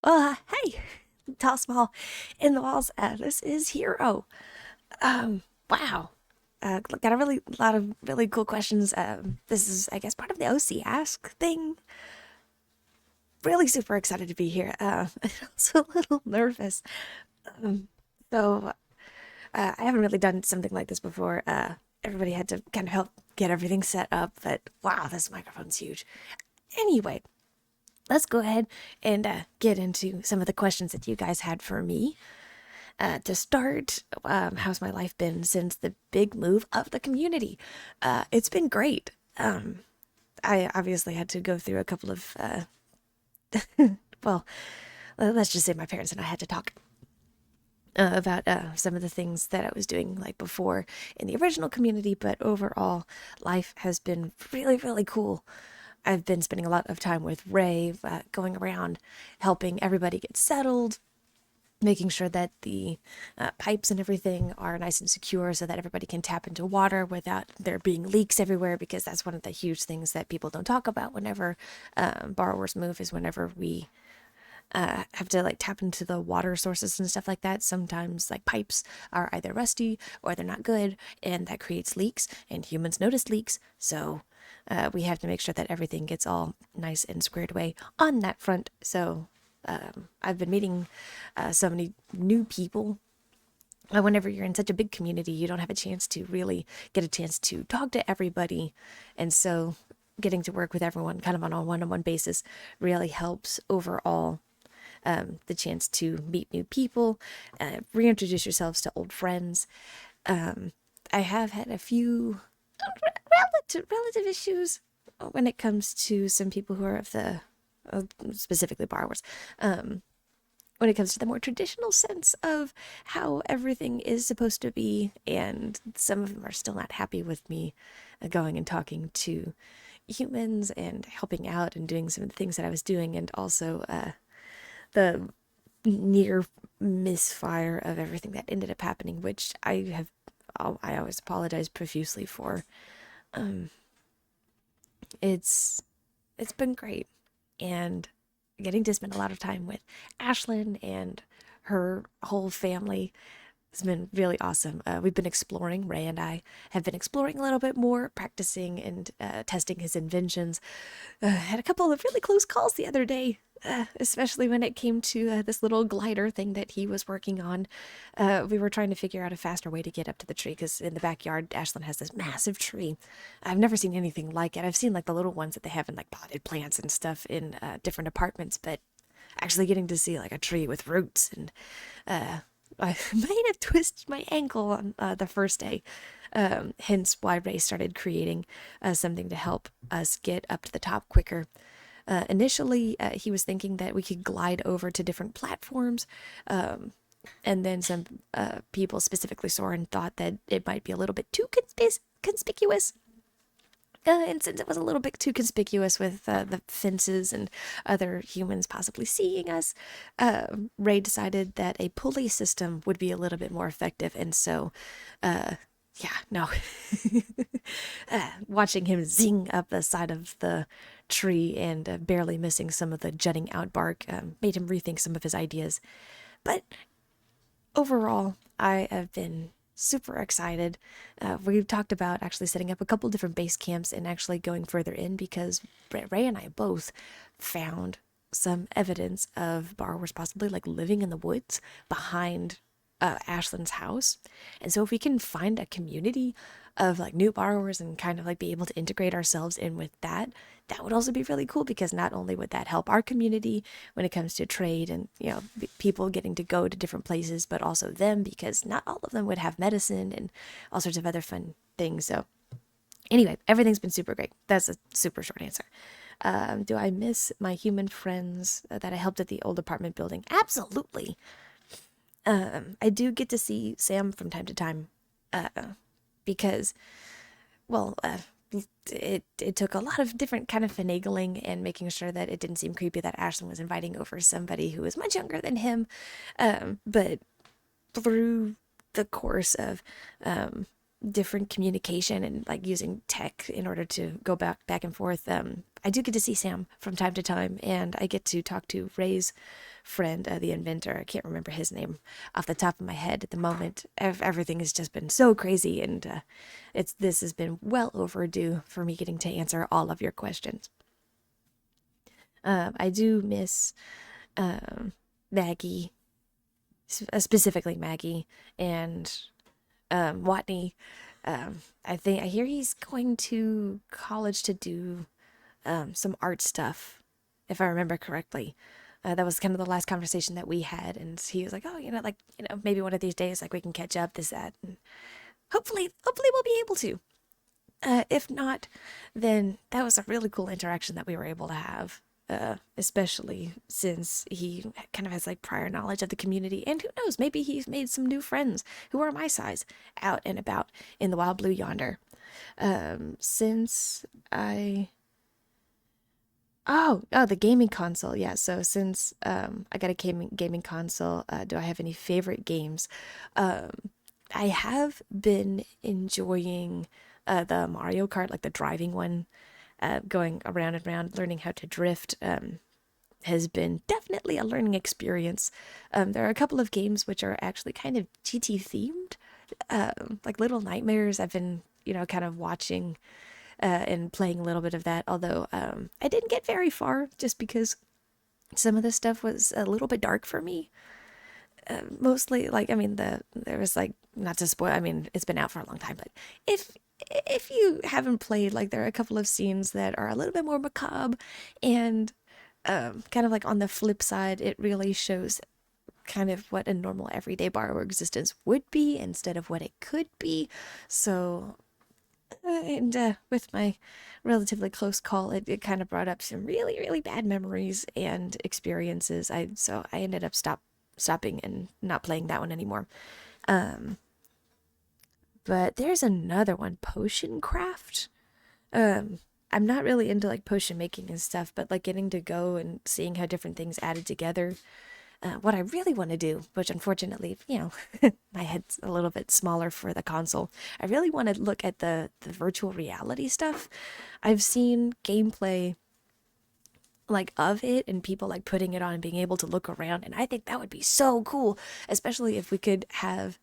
Hey, tall, small, in the walls. This is Hero. Wow. Got a really lot of really cool questions. This is, I guess, part of the OC Ask thing. Really super excited to be here. Also a little nervous. Um, so I haven't really done something like this before. Everybody had to kind of help get everything set up, but wow, this microphone's huge. Anyway, let's go ahead and get into some of the questions that you guys had for me. To start, how's my life been since the big move of the community? It's been great. I obviously had to go through a couple of, well, let's just say my parents and I had to talk about some of the things that I was doing like before in the original community, but overall, life has been really, really cool. I've been spending a lot of time with Ray, going around helping everybody get settled, making sure that the pipes and everything are nice and secure so that everybody can tap into water without there being leaks everywhere, because that's one of the huge things that people don't talk about whenever borrowers move, is whenever we have to like tap into the water sources and stuff like that. Sometimes like pipes are either rusty or they're not good, and that creates leaks, and humans notice leaks. So we have to make sure that everything gets all nice and squared away on that front. So I've been meeting so many new people. Whenever you're in such a big community, you don't have a chance to really get a chance to talk to everybody. And so getting to work with everyone kind of on a one-on-one basis really helps overall. The chance to meet new people, reintroduce yourselves to old friends. I have had a few relative issues when it comes to some people who are of the specifically borrowers. When it comes to the more traditional sense of how everything is supposed to be, and some of them are still not happy with me going and talking to humans and helping out and doing some of the things that I was doing, and also the near misfire of everything that ended up happening, which I always apologize profusely for. Um, it's it's been great, and getting to spend a lot of time with Ashlyn and her whole family has been really awesome. We've been exploring. Ray and I have been exploring a little bit more, practicing and testing his inventions. Had a couple of really close calls the other day, especially when it came to this little glider thing that he was working on. We were trying to figure out a faster way to get up to the tree, because in the backyard, Ashlyn has this massive tree. I've never seen anything like it. I've seen like the little ones that they have in like potted plants and stuff in different apartments, but actually getting to see like a tree with roots, and I might have twisted my ankle on the first day. Hence why Ray started creating something to help us get up to the top quicker. Initially, he was thinking that we could glide over to different platforms, and then some people, specifically Soren, thought that it might be a little bit too conspicuous. And since it was a little bit too conspicuous with the fences and other humans possibly seeing us, Ray decided that a pulley system would be a little bit more effective. And so, yeah, no. Watching him zing up the side of the tree and barely missing some of the jutting out bark made him rethink some of his ideas. But overall, I have been super excited. We've talked about actually setting up a couple different base camps and actually going further in, because Ray and I both found some evidence of borrowers possibly like living in the woods behind Ashlyn's house. And so if we can find a community of like new borrowers and kind of like be able to integrate ourselves in with that, that would also be really cool, because not only would that help our community when it comes to trade and, you know, people getting to go to different places, but also them, because not all of them would have medicine and all sorts of other fun things. So anyway, everything's been super great. That's a super short answer. Do I miss my human friends that I helped at the old apartment building? Absolutely. I do get to see Sam from time to time, uh, because, well, it took a lot of different kind of finagling and making sure that it didn't seem creepy that Ashlyn was inviting over somebody who was much younger than him. But through the course of different communication and like using tech in order to go back and forth, I do get to see Sam from time to time, and I get to talk to Ray's friend, the inventor. I can't remember his name off the top of my head at the moment. Everything has just been so crazy, and this has been well overdue for me getting to answer all of your questions. I do miss Maggie, specifically Maggie, and Watney. I hear he's going to college to do some art stuff, if I remember correctly. That was kind of the last conversation that we had, and he was like, "Oh, maybe one of these days, like we can catch up, this, that, and hopefully we'll be able to. If not, then that was a really cool interaction that we were able to have." Especially since he kind of has like prior knowledge of the community, and who knows, maybe he's made some new friends who are my size out and about in the wild blue yonder. Since I Oh, the gaming console. Yeah, so since I got a gaming console, do I have any favorite games? Um I have been enjoying the Mario Kart, like the driving one, going around and around, learning how to drift. Has been definitely a learning experience. There are a couple of games which are actually kind of GT themed, like Little Nightmares. I've been, kind of watching and playing a little bit of that, although I didn't get very far just because some of the stuff was a little bit dark for me. Mostly, like, I mean, there was like, not to spoil, I mean, it's been out for a long time, but if if you haven't played, like, there are a couple of scenes that are a little bit more macabre, and kind of like on the flip side, it really shows kind of what a normal everyday borrower existence would be instead of what it could be. So and with my relatively close call, it kind of brought up some really, really bad memories and experiences. I ended up stopping and not playing that one anymore. Um, but there's another one, Potion Craft. I'm not really into like potion making and stuff, but like getting to go and seeing how different things added together. What I really want to do, which unfortunately, my head's a little bit smaller for the console. I really want to look at the virtual reality stuff. I've seen gameplay like of it and people like putting it on and being able to look around, and I think that would be so cool, especially if we could have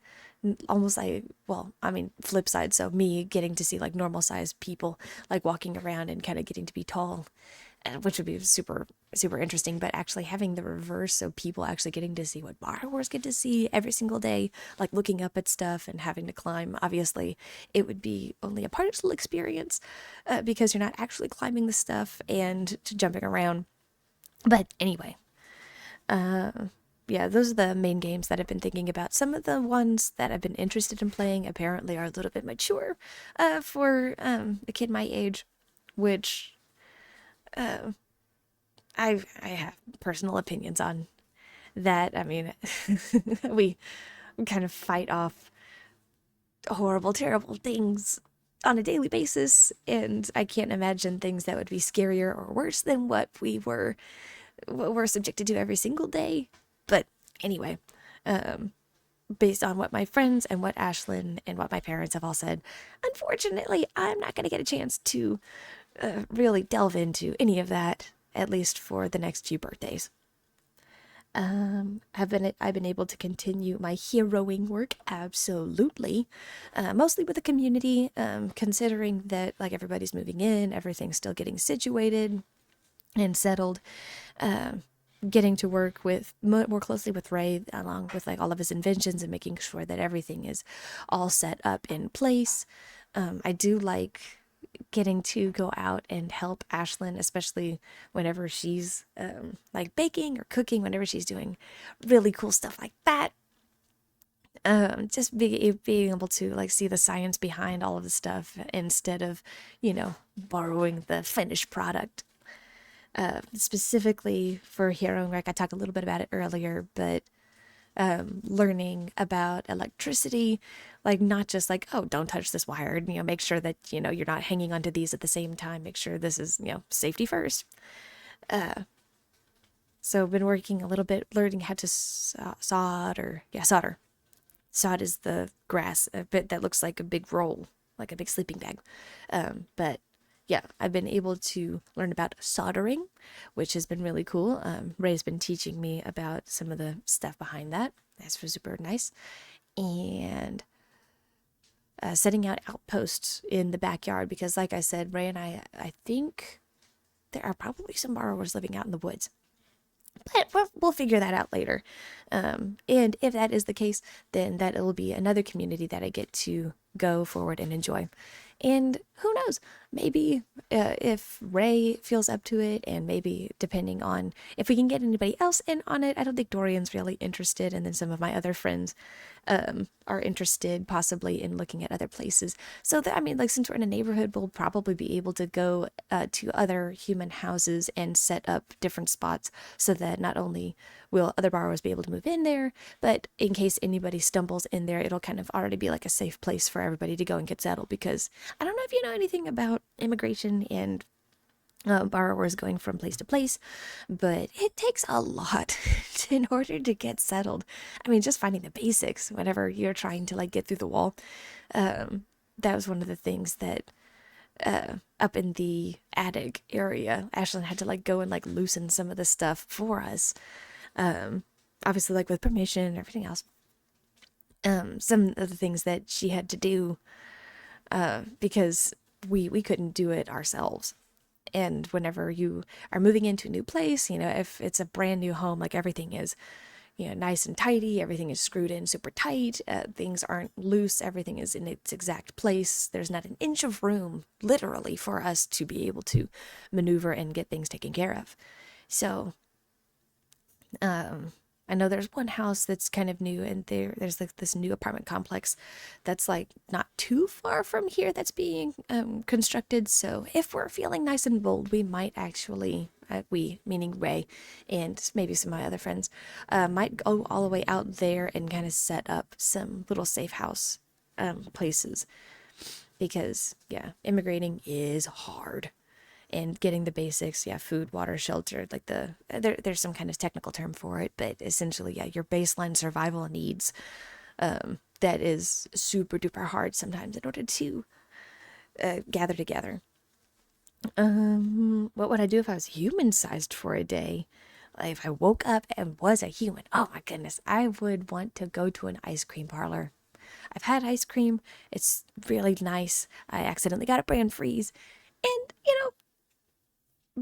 almost like, well, I mean, flip side, so me getting to see like normal sized people like walking around and kind of getting to be tall, which would be super super interesting. But actually having the reverse, so people actually getting to see what borrowers get to see every single day, like looking up at stuff and having to climb. Obviously it would be only a partial experience, because you're not actually climbing the stuff and jumping around. But anyway, uh yeah, those are the main games that I've been thinking about. Some of the ones that I've been interested in playing apparently are a little bit mature for a kid my age, which uh, I have personal opinions on that. I mean, we kind of fight off horrible, terrible things on a daily basis, and I can't imagine things that would be scarier or worse than what we're subjected to every single day. But anyway, um, based on what my friends and what Ashlyn and what my parents have all said, unfortunately, I'm not going to get a chance to really delve into any of that, at least for the next few birthdays. I've been able to continue my heroing work, absolutely, mostly with the community, considering that like everybody's moving in, everything's still getting situated and settled. Getting to work with more closely with Ray, along with like all of his inventions and making sure that everything is all set up in place. I do like getting to go out and help Ashlyn, especially whenever she's like baking or cooking, whenever she's doing really cool stuff like that. Just being able to like see the science behind all of the stuff instead of, borrowing the finished product. Specifically for Hero and Rec, I talked a little bit about it earlier, but learning about electricity, like not just like, oh, don't touch this wire, make sure that, you're not hanging onto these at the same time, make sure this is, safety first. So I've been working a little bit, learning how to solder. Yeah, solder. Sod is the grass, a bit that looks like a big roll, like a big sleeping bag. But yeah, I've been able to learn about soldering, which has been really cool. Ray's been teaching me about some of the stuff behind that. That's super nice. And setting out outposts in the backyard because, like I said, Ray and I think there are probably some borrowers living out in the woods. But we'll figure that out later. And if that is the case, then that will be another community that I get to go forward and enjoy. And who knows, maybe if Ray feels up to it, and maybe depending on if we can get anybody else in on it. I don't think Dorian's really interested, and then some of my other friends are interested possibly in looking at other places. So that, I mean, like, since we're in a neighborhood, we'll probably be able to go to other human houses and set up different spots so that not only will other borrowers be able to move in there, but in case anybody stumbles in there, it'll kind of already be like a safe place for everybody to go and get settled. Because I don't know if you know anything about immigration and borrowers going from place to place, but it takes a lot in order to get settled. I mean, just finding the basics whenever you're trying to like get through the wall. That was one of the things that up in the attic area, Ashlyn had to like go and like loosen some of the stuff for us. Obviously, like with permission and everything else. Some of the things that she had to do because we couldn't do it ourselves. And whenever you are moving into a new place, you know, if it's a brand new home, like everything is, you know, nice and tidy, everything is screwed in super tight, things aren't loose, everything is in its exact place. There's not an inch of room, literally, for us to be able to maneuver and get things taken care of. So, I know there's one house that's kind of new, and there's like this new apartment complex that's like not too far from here that's being constructed. So if we're feeling nice and bold, we might actually, we meaning Ray and maybe some of my other friends, might go all the way out there and kind of set up some little safe house places. Because yeah, immigrating is hard. And getting the basics, yeah, food, water, shelter, like there's some kind of technical term for it, but essentially, yeah, your baseline survival needs, that is super duper hard sometimes in order to gather together. What would I do if I was human sized for a day? Like if I woke up and was a human, oh my goodness, I would want to go to an ice cream parlor. I've had ice cream, it's really nice. I accidentally got a brand freeze. And, you know,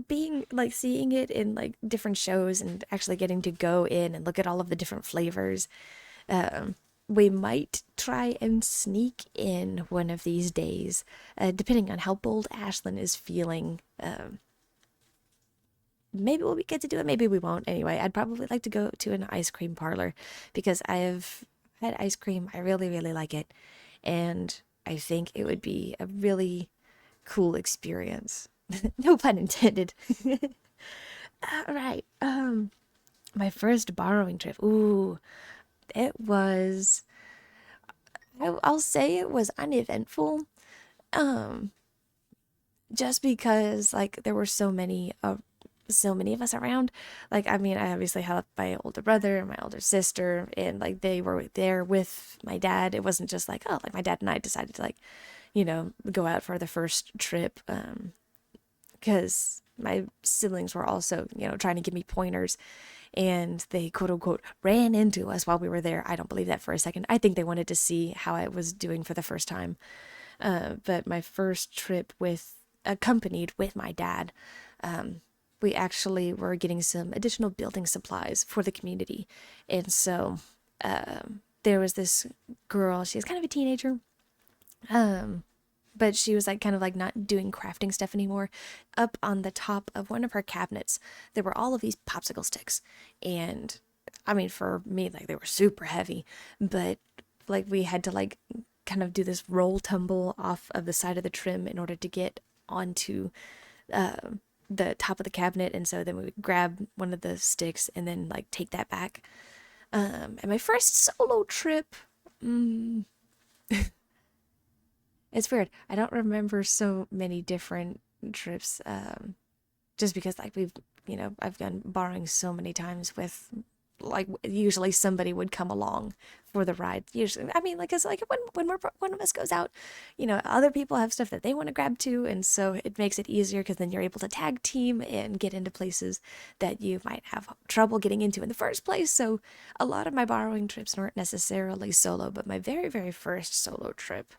being like seeing it in like different shows and actually getting to go in and look at all of the different flavors, we might try and sneak in one of these days, depending on how bold Ashlyn is feeling. Maybe we'll get to do it, maybe we won't. Anyway, I'd probably like to go to an ice cream parlor because I have had ice cream. I really, really like it. And I think it would be a really cool experience. No pun intended. All right. My first borrowing trip. Ooh, it was. I'll say it was uneventful. Um, just because like there were so many of us around. Like, I mean, I obviously had my older brother and my older sister, and like they were there with my dad. It wasn't just like, oh, like my dad and I decided to like, you know, go out for the first trip. Because my siblings were also, you know, trying to give me pointers, and they quote unquote ran into us while we were there. I don't believe that for a second. I think they wanted to see how I was doing for the first time. But my first trip accompanied with my dad, we actually were getting some additional building supplies for the community. And so there was this girl, she was kind of a teenager. But she was like kind of like not doing crafting stuff anymore. Up on the top of one of her cabinets, there were all of these popsicle sticks. And I mean, for me, like they were super heavy, but like we had to like kind of do this roll tumble off of the side of the trim in order to get onto the top of the cabinet. And so then we would grab one of the sticks and then like take that back. And my first solo trip, it's weird. I don't remember so many different trips, just because like we've, you know, I've gone borrowing so many times with like usually somebody would come along for the ride. Usually, I mean, like it's like when one of us goes out, other people have stuff that they want to grab too, and so it makes it easier because then you're able to tag team and get into places that you might have trouble getting into in the first place. So a lot of my borrowing trips weren't necessarily solo, but my very, very first solo trip,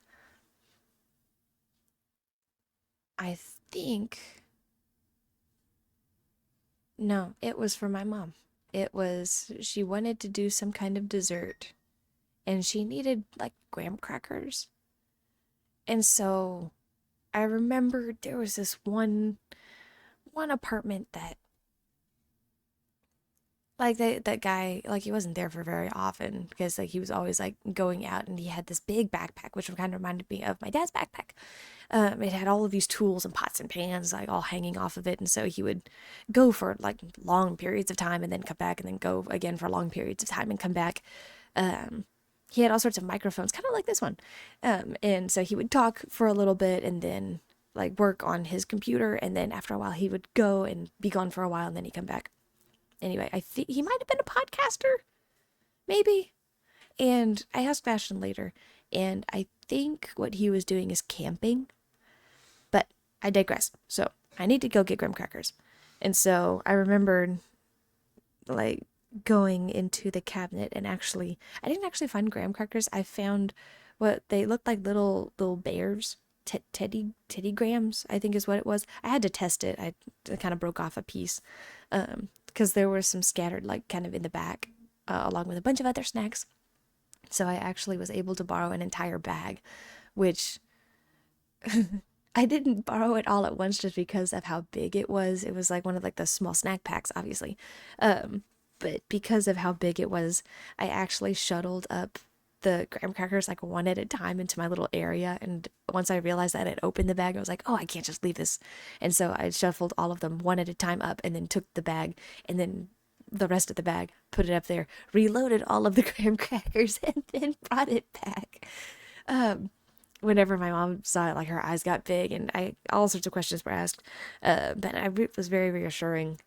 I think, no, it was for my mom. She wanted to do some kind of dessert and she needed like graham crackers. And so I remember there was this one apartment that like that guy, like he wasn't there for very often because like he was always like going out, and he had this big backpack which kind of reminded me of my dad's backpack. It had all of these tools and pots and pans like all hanging off of it, and so he would go for like long periods of time and then come back and then go again for long periods of time and come back. um he had all sorts of microphones, kind of like this one. And so he would talk for a little bit and then like work on his computer, and then after a while he would go and be gone for a while and then he'd come back. Anyway, I think he might have been a podcaster, maybe. And I asked Bastion later, and I think what he was doing is camping, but I digress. So I need to go get graham crackers. And so I remembered like going into the cabinet, and I didn't actually find graham crackers. I found what they looked like, little bears. Teddy grams, I think is what it was. I had to test it. I kind of broke off a piece because there were some scattered like kind of in the back, along with a bunch of other snacks. So I actually was able to borrow an entire bag, which I didn't borrow it all at once just because of how big it was. It was like one of like the small snack packs, obviously. But because of how big it was, I actually shuttled up the graham crackers like one at a time into my little area. And once I realized that it opened the bag, I was like, oh, I can't just leave this. And so I shuffled all of them one at a time up and then took the bag and then the rest of the bag, put it up there, reloaded all of the graham crackers, and then brought it back. Um, Whenever my mom saw it, like her eyes got big, and all sorts of questions were asked. But was very reassuring.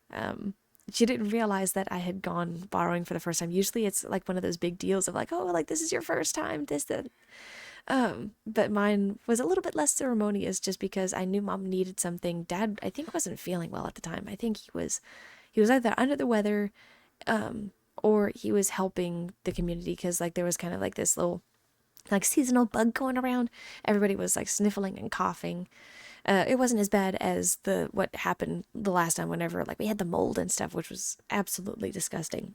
She didn't realize that I had gone borrowing for the first time. Usually, it's like one of those big deals of like, oh, like this is your first time, this, that. But mine was a little bit less ceremonious, just because I knew mom needed something. Dad, I think, wasn't feeling well at the time. I think he was either under the weather, or he was helping the community because like there was kind of like this little like seasonal bug going around. Everybody was like sniffling and coughing. It wasn't as bad as the what happened the last time whenever like we had the mold and stuff, which was absolutely disgusting.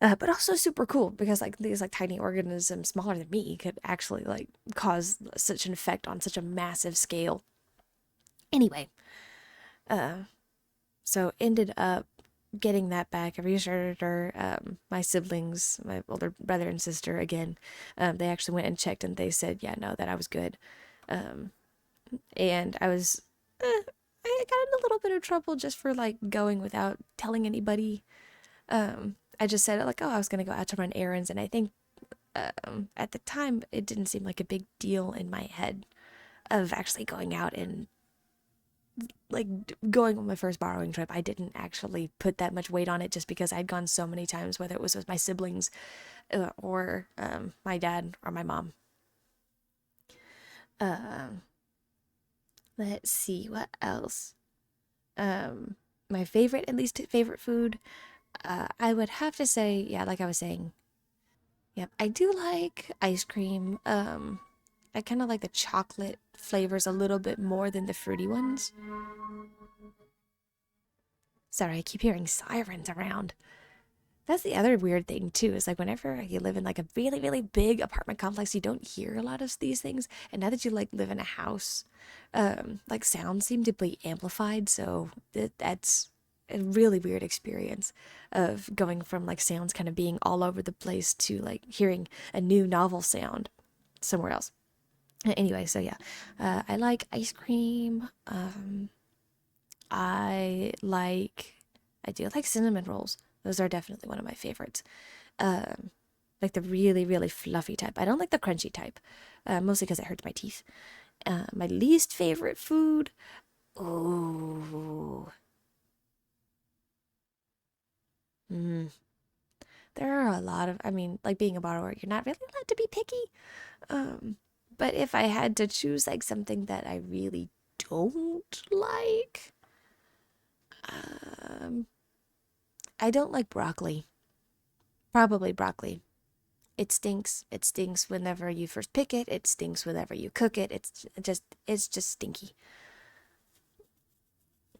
But also super cool because like these like tiny organisms smaller than me could actually like cause such an effect on such a massive scale. Anyway, uh, so ended up getting that back. I reassured her. My siblings, my older brother and sister, again, they actually went and checked, and they said, yeah, no, that I was good. Um, and I got in a little bit of trouble just for like going without telling anybody. I just said like, oh, I was gonna go out to run errands, and I think at the time it didn't seem like a big deal in my head of actually going out and like going on my first borrowing trip. I didn't actually put that much weight on it just because I'd gone so many times, whether it was with my siblings, or my dad or my mom. Um, let's see what else. Um, my favorite and least favorite food. I would have to say, yeah, like I was saying, yep, I do like ice cream. I kind of like the chocolate flavors a little bit more than the fruity ones. Sorry, I keep hearing sirens around. That's the other weird thing too, is like whenever you live in like a really, really big apartment complex, you don't hear a lot of these things. And now that you like live in a house, like sounds seem to be amplified. So that's a really weird experience of going from like sounds kind of being all over the place to like hearing a new novel sound somewhere else. Anyway, so yeah, I like ice cream. I like, I do like cinnamon rolls. Those are definitely one of my favorites. Um, like the really, really fluffy type. I don't like the crunchy type, mostly because it hurts my teeth. My least favorite food. Ooh, Mm. There are a lot of, I mean, like being a borrower, you're not really allowed to be picky. Um, but if I had to choose like something that I really don't like, um, I don't like broccoli. Probably broccoli. It stinks. It stinks whenever you first pick it. It stinks whenever you cook it. It's just stinky.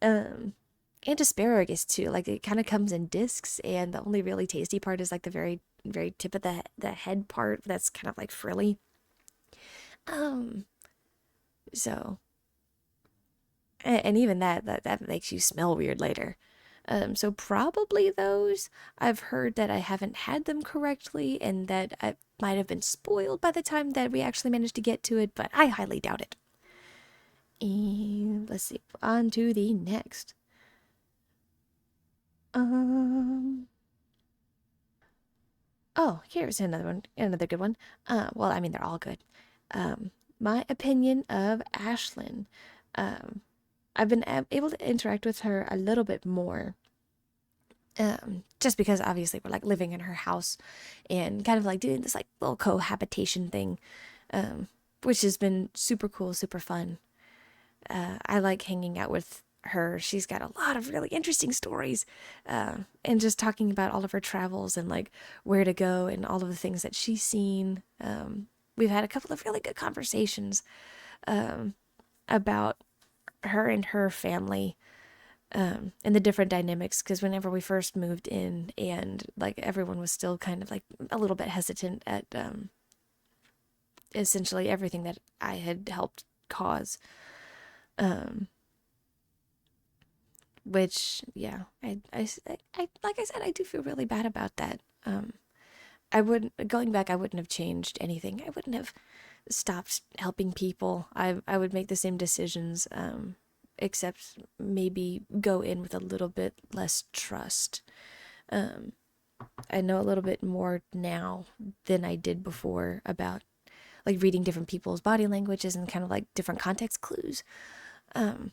Um, and asparagus too. Like it kind of comes in discs, and the only really tasty part is like the very tip of the head part that's kind of like frilly. Um, so and even that makes you smell weird later. So probably those. I've heard that I haven't had them correctly and that I might have been spoiled by the time that we actually managed to get to it, but I highly doubt it. And let's see, on to the next. Um, oh, here's another one, another good one. Well, I mean, they're all good. My opinion of Ashlyn. Um, I've been able to interact with her a little bit more. Just because obviously we're like living in her house and kind of like doing this like little cohabitation thing, um, which has been super cool, super fun. I like hanging out with her. She's got a lot of really interesting stories, and just talking about all of her travels and like where to go and all of the things that she's seen. We've had a couple of really good conversations about her and her family, and the different dynamics. Because whenever we first moved in, and like everyone was still kind of like a little bit hesitant at essentially everything that I had helped cause. Um, which yeah, I like I said, I do feel really bad about that. I wouldn't going back. I wouldn't have changed anything. I wouldn't have stopped helping people. I would make the same decisions, except maybe go in with a little bit less trust. Um, I know a little bit more now than I did before about like reading different people's body languages and kind of like different context clues. Um,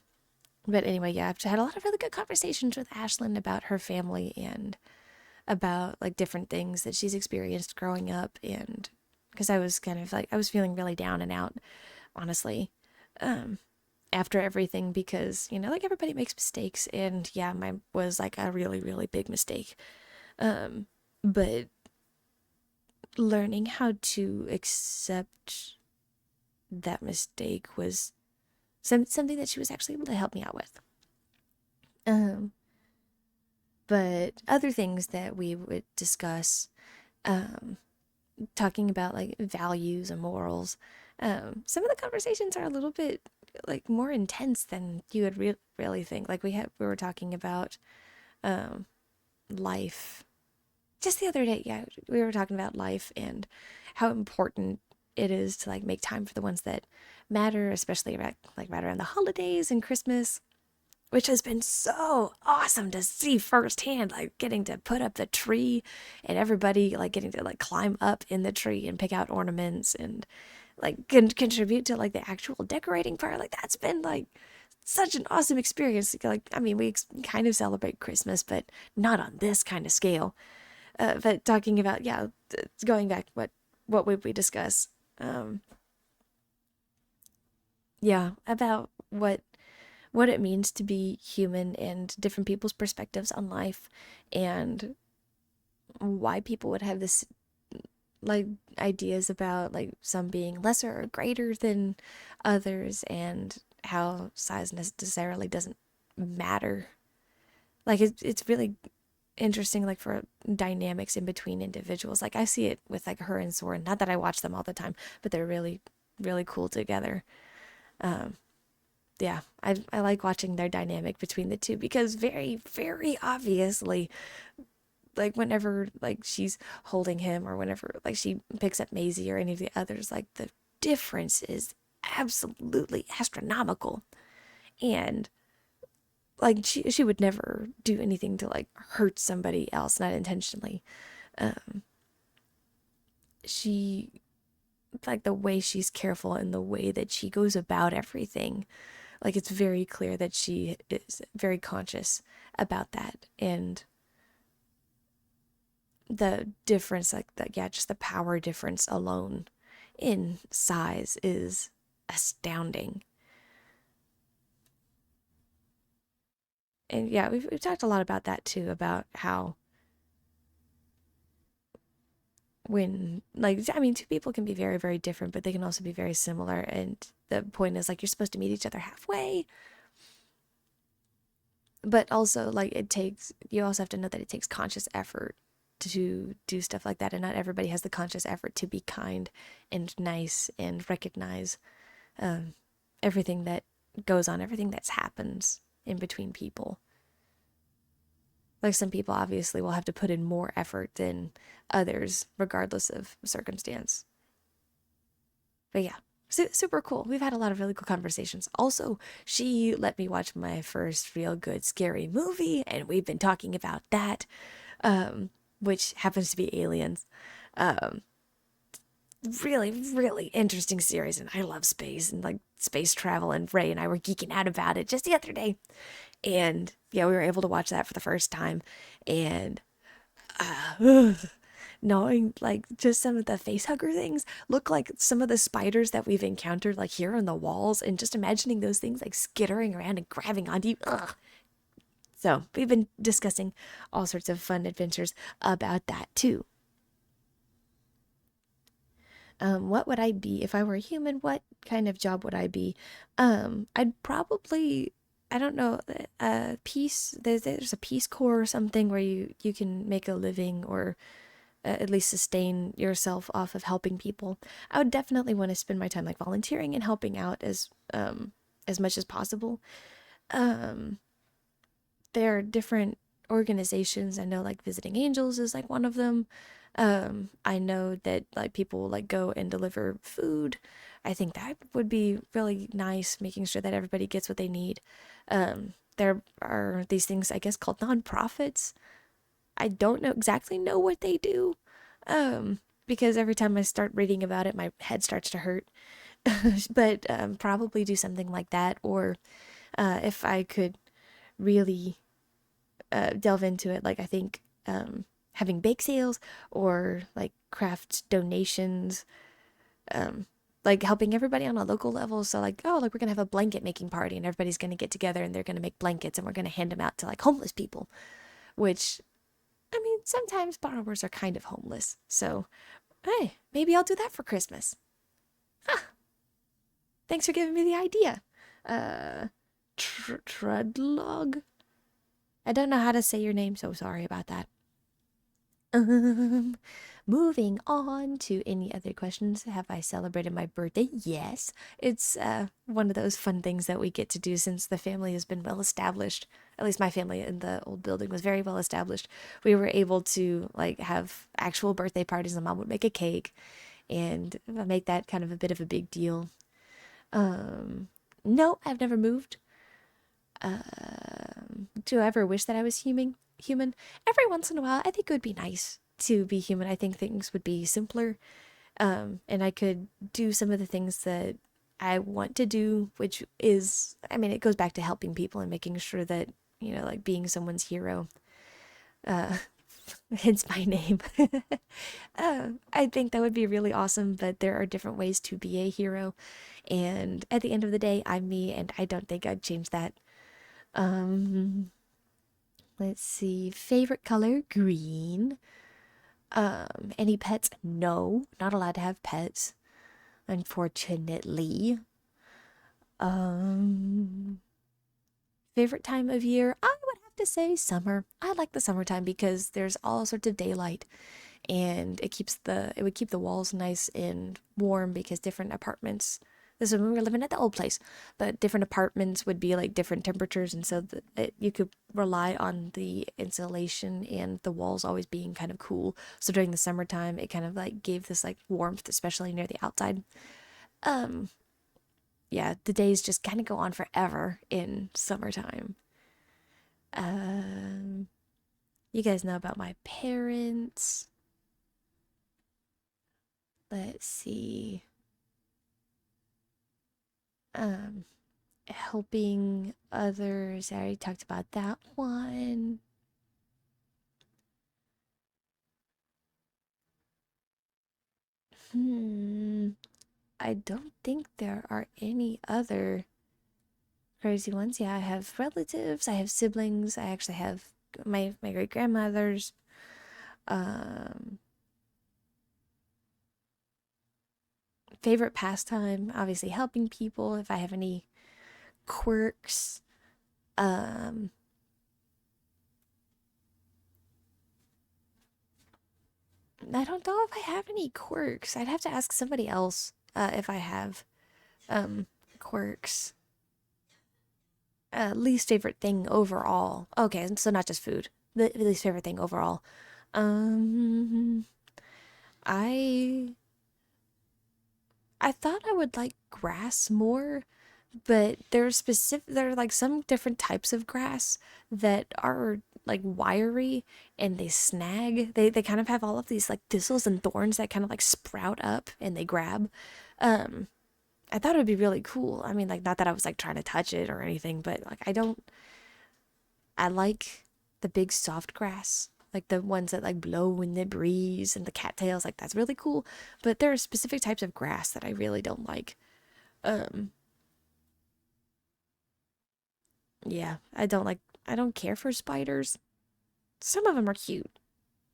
but anyway, yeah, I've had a lot of really good conversations with Ashlyn about her family and about like different things that she's experienced growing up. And because I was kind of like, I was feeling really down and out, honestly, um, after everything, because, you know, like everybody makes mistakes. And yeah, mine was like a really, really big mistake. Um, but learning how to accept that mistake was something that she was actually able to help me out with. Um, but other things that we would discuss, um, talking about like values and morals, some of the conversations are a little bit like more intense than you would really think. Like we were talking about um, life just the other day. Yeah, we were talking about life and how important it is to like make time for the ones that matter, especially right around the holidays and Christmas, which has been so awesome to see firsthand, like getting to put up the tree and everybody like getting to like climb up in the tree and pick out ornaments and like contribute to like the actual decorating part. Like that's been like such an awesome experience. Like, I mean, we kind of celebrate Christmas, but not on this kind of scale. But talking about, yeah, going back, what would we discuss? Um, yeah, about what it means to be human and different people's perspectives on life, and why people would have this like ideas about like some being lesser or greater than others, and how size necessarily doesn't matter. Like it's really interesting, like for dynamics in between individuals. Like I see it with like her and Soren. Not that I watch them all the time, but they're really really cool together. Um, yeah, I like watching their dynamic between the two, because very very obviously, like whenever like she's holding him, or whenever like she picks up Maisie or any of the others, like the difference is absolutely astronomical. And like she would never do anything to like hurt somebody else, not intentionally. Um, she like the way she's careful and the way that she goes about everything, like it's very clear that she is very conscious about that. And the difference, like the, yeah, just the power difference alone in size is astounding. And yeah, we've talked a lot about that too, about how when, like, I mean, two people can be very, very different, but they can also be very similar. And the point is, like, you're supposed to meet each other halfway, but also, like, you also have to know that it takes conscious effort to do stuff like that. And not everybody has the conscious effort to be kind and nice and recognize um, everything that goes on, everything that's happens in between people. Like some people obviously will have to put in more effort than others, regardless of circumstance. But yeah, super cool. We've had a lot of really cool conversations. Also, she let me watch my first real good scary movie, and we've been talking about that, which happens to be Aliens. Um, really, really interesting series, and I love space and like space travel. And Ray and I were geeking out about it just the other day, and yeah, we were able to watch that for the first time, and knowing like just some of the face hugger things look like some of the spiders that we've encountered like here on the walls, and just imagining those things like skittering around and grabbing onto you. Ugh. So we've been discussing all sorts of fun adventures about that too. What would I be if I were a human? What kind of job would I be? I'd probably, I don't know, peace. There's a Peace Corps or something where you can make a living, or at least sustain yourself off of helping people. I would definitely want to spend my time like volunteering and helping out as much as possible. Um, there are different organizations. I know like Visiting Angels is like one of them. I know that like people like go and deliver food. I think that would be really nice, making sure that everybody gets what they need. There are these things, I guess, called nonprofits. I don't know exactly know what they do, because every time I start reading about it, my head starts to hurt. But probably do something like that, or if I could really delve into it, like I think having bake sales or like craft donations, um, like helping everybody on a local level. So like, oh, like we're gonna have a blanket making party, and everybody's gonna get together and they're gonna make blankets, and we're gonna hand them out to like homeless people, which I mean, sometimes borrowers are kind of homeless. So, hey, maybe I'll do that for Christmas. Ah, thanks for giving me the idea. Uh, Trudlog? I don't know how to say your name, so sorry about that. Um, Moving on to any other questions. Have I celebrated my birthday? Yes. It's one of those fun things that we get to do since the family has been well established. At least my family in the old building was very well established. We were able to like have actual birthday parties, and mom would make a cake and make that kind of a bit of a big deal. Um, no, I've never moved. Do I ever wish that I was human? Every once in a while, I think it would be nice to be human. I think things would be simpler, and I could do some of the things that I want to do, which is, I mean, it goes back to helping people and making sure that, like being someone's hero. Uh, hence my name. I think that would be really awesome, but there are different ways to be a hero. And at the end of the day, I'm me, and I don't think I'd change that. Um, let's see. Favorite color? Green. Any pets? No, not allowed to have pets, unfortunately. Um, Favorite time of year? I would have to say summer. I like the summertime because there's all sorts of daylight, and it would keep the walls nice and warm, because different apartments, this is when we were living at the old place, but different apartments would be like different temperatures, and so you could rely on the insulation and the walls always being kind of cool. So during the summertime, it kind of like gave this like warmth, especially near the outside. um yeah, the days just kind of go on forever in summertime. um you guys know about my parents. Let's see. um Helping others, I already talked about that one. Hmm. I don't think there are any other crazy ones. Yeah, I have relatives, I have siblings, I actually have my great grandmothers. Um, Favorite pastime, obviously helping people. If I have any quirks, um, I don't know if I have any quirks. I'd have to ask somebody else if I have um quirks. Least favorite thing overall. Okay, so not just food. The least favorite thing overall. Um, I I thought I would like grass more, but there are like some different types of grass that are like wiry and they snag. They kind of have all of these like thistles and thorns that kind of like sprout up and they grab. Um, I thought it would be really cool. I mean, like not that I was like trying to touch it or anything, but like I like the big soft grass. Like the ones that like blow in the breeze and the cattails, like that's really cool. But there are specific types of grass that I really don't like. Um, yeah, I don't care for spiders. Some of them are cute.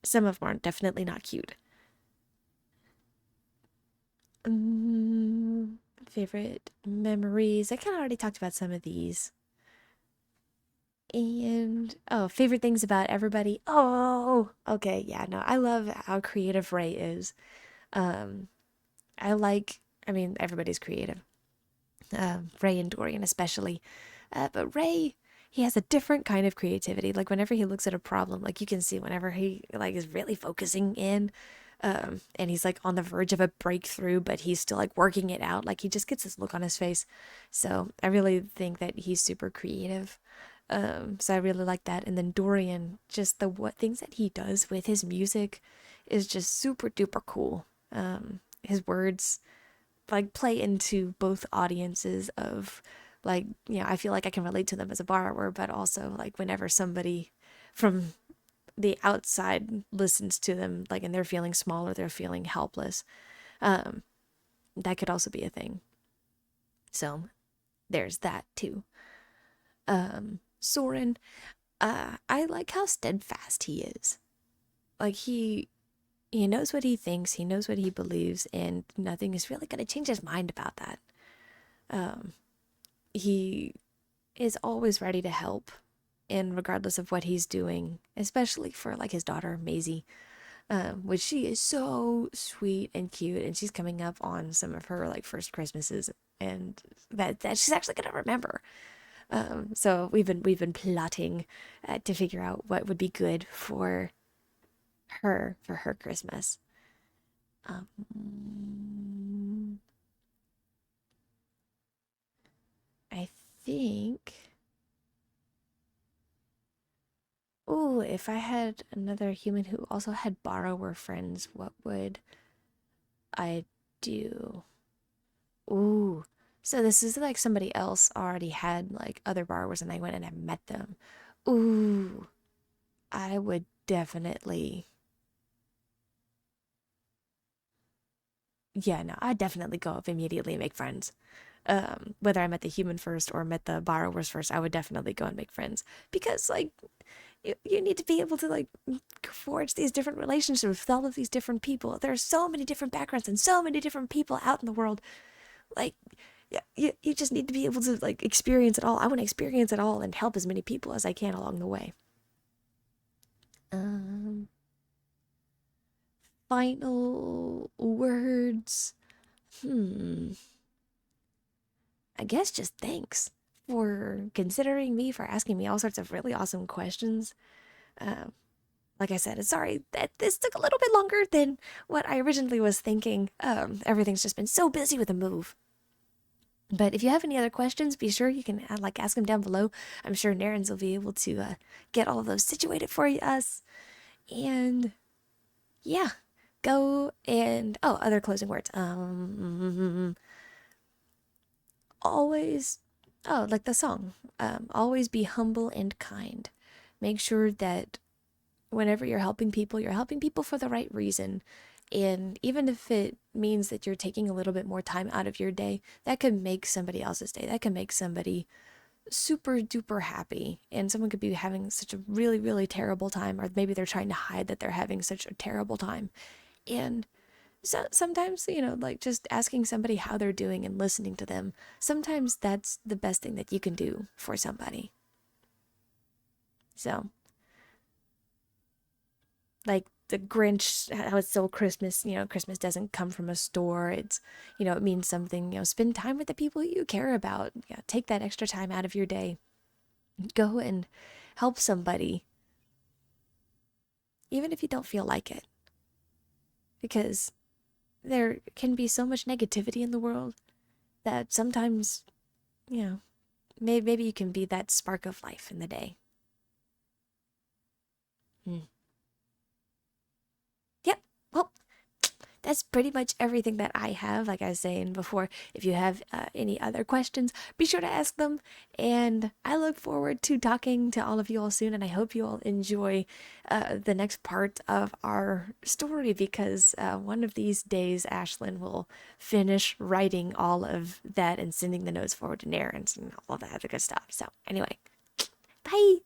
Some of them are definitely not cute. Favorite memories. I kind of already talked about some of these. And oh, favorite things about everybody. Oh, okay, yeah, no, I love how creative Ray is. Um, I like, I mean, everybody's creative. Ray and Dorian especially. But Ray, he has a different kind of creativity. Like whenever he looks at a problem, like you can see whenever he like is really focusing in, and he's like on the verge of a breakthrough, but he's still like working it out. Like he just gets this look on his face. So I really think that he's super creative. So I really like that. And then Dorian, just the what things that he does with his music is just super duper cool. His words like play into both audiences of like, you know, I feel like I can relate to them as a borrower, but also like whenever somebody from the outside listens to them, like and they're feeling small or they're feeling helpless, um, that could also be a thing. So there's that too. Soren, I like how steadfast he is. Like he knows what he thinks, he knows what he believes, and nothing is really gonna change his mind about that. Um, he is always ready to help, and regardless of what he's doing, especially for like his daughter Maisie, which she is so sweet and cute, and she's coming up on some of her like first Christmases, and that she's actually gonna remember. So we've been plotting to figure out what would be good for her Christmas. Um, I think. Oh, if I had another human who also had borrower friends, what would I do? Ooh. So this is like somebody else already had like other borrowers and I went and I met them. Ooh. I would definitely, yeah, no, I'd definitely go up immediately and make friends. Whether I met the human first or met the borrowers first, I would definitely go and make friends because like you need to be able to like forge these different relationships with all of these different people. There are so many different backgrounds and so many different people out in the world. Like, yeah, you just need to be able to like experience it all. I want to experience it all and help as many people as I can along the way. Um, Final words. Hmm. I guess just thanks for considering me, for asking me all sorts of really awesome questions. Um, like I said, sorry that this took a little bit longer than what I originally was thinking. Everything's just been so busy with the move. But if you have any other questions, be sure you can like ask them down below. I'm sure Narrans will be able to get all of those situated for us. And yeah, go and oh, other closing words. Always, oh, like the song. Always be humble and kind. Make sure that whenever you're helping people for the right reason. And even if it means that you're taking a little bit more time out of your day, that could make somebody else's day. That could make somebody super duper happy. And someone could be having such a really, really terrible time, or maybe they're trying to hide that they're having such a terrible time. And so sometimes, like just asking somebody how they're doing and listening to them, sometimes that's the best thing that you can do for somebody. So, like the Grinch, how it's so Christmas, Christmas doesn't come from a store. It's, it means something, spend time with the people you care about. Yeah, take that extra time out of your day. Go and help somebody, even if you don't feel like it. Because there can be so much negativity in the world that sometimes, you know, maybe you can be that spark of life in the day. Hmm. Yep. Well, that's pretty much everything that I have. Like I was saying before, if you have any other questions, be sure to ask them. And I look forward to talking to all of you all soon. And I hope you all enjoy the next part of our story, because one of these days, Ashlyn will finish writing all of that and sending the notes forward to Narrans and all of that other good stuff. So, anyway, bye.